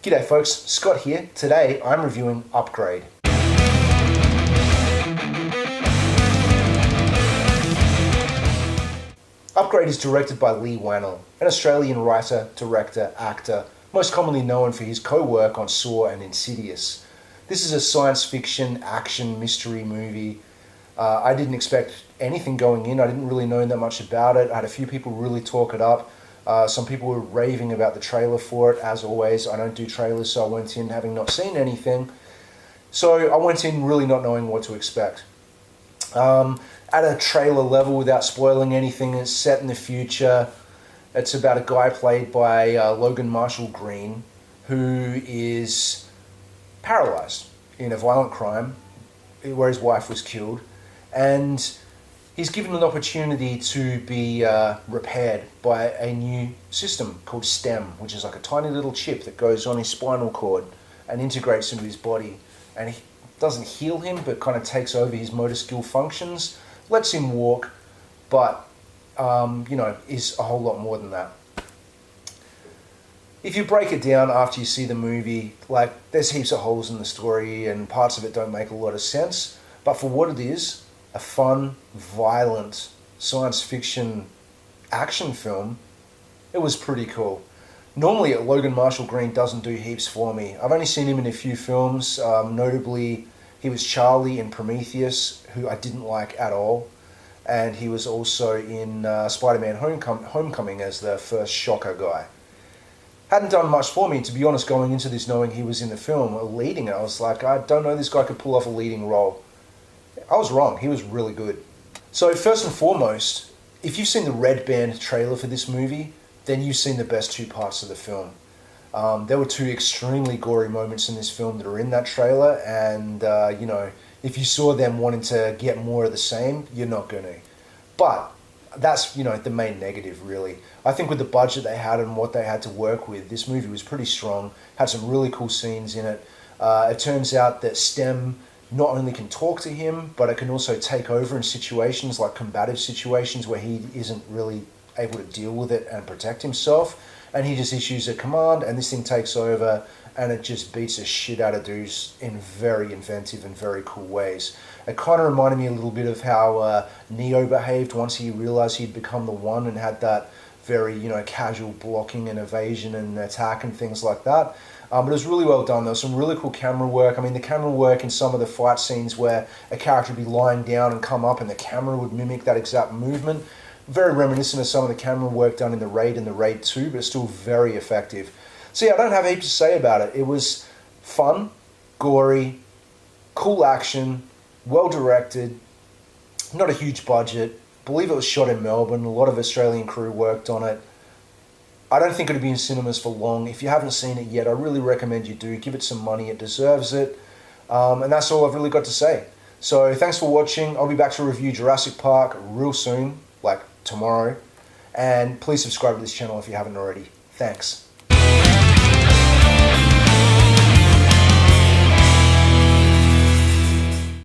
G'day folks, Scott here. Today I'm reviewing Upgrade. Upgrade is directed by Lee Wannell, an Australian writer, director, actor, most commonly known for his co-work on Saw and Insidious. This is a science fiction, action, mystery movie. I didn't expect anything going in. I didn't really know that much about it. I had a few people really talk it up. Some people were raving about the trailer for it. As always, I don't do trailers, so I went in having not seen anything. So I went in really not knowing what to expect. At a trailer level, without spoiling anything, it's set in the future. It's about a guy played by Logan Marshall Green, who is paralyzed in a violent crime where his wife was killed. And he's given an opportunity to be repaired by a new system called STEM, which is like a tiny little chip that goes on his spinal cord and integrates into his body. And he doesn't heal him, but kind of takes over his motor skill functions, lets him walk, but, is a whole lot more than that. If you break it down after you see the movie, there's heaps of holes in the story and parts of it don't make a lot of sense. But for what it is, a fun, violent science fiction action film, it was pretty cool. Normally, Logan Marshall Green doesn't do heaps for me. I've only seen him in a few films. Notably, he was Charlie in Prometheus, who I didn't like at all. And he was also in Spider-Man Homecoming as the first Shocker guy. Hadn't done much for me, to be honest, going into this knowing he was in the film, or leading it. I was like, I don't know this guy could pull off a leading role. I was wrong. He was really good. So first and foremost, if you've seen the Red Band trailer for this movie, then you've seen the best two parts of the film. There were two extremely gory moments in this film that are in that trailer, and if you saw them wanting to get more of the same, you're not going to. But that's the main negative, really. I think with the budget they had and what they had to work with, this movie was pretty strong. Had some really cool scenes in it. It turns out that STEM not only can talk to him, but it can also take over in situations like combative situations where he isn't really able to deal with it and protect himself. And he just issues a command and this thing takes over and it just beats the shit out of dudes in very inventive and very cool ways. It kind of reminded me a little bit of how Neo behaved once he realized he'd become the one and had that very, casual blocking and evasion and attack and things like that. But it was really well done. There was some really cool camera work. I mean, the camera work in some of the fight scenes where a character would be lying down and come up and the camera would mimic that exact movement. Very reminiscent of some of the camera work done in The Raid and The Raid 2, but still very effective. So yeah, I don't have heaps to say about it. It was fun, gory, cool action, well directed, not a huge budget. I believe it was shot in Melbourne. A lot of Australian crew worked on it. I don't think it'll be in cinemas for long. If you haven't seen it yet, I really recommend you do. Give it some money. It deserves it. And that's all I've really got to say. So thanks for watching. I'll be back to review Jurassic Park real soon, like tomorrow. And please subscribe to this channel if you haven't already. Thanks.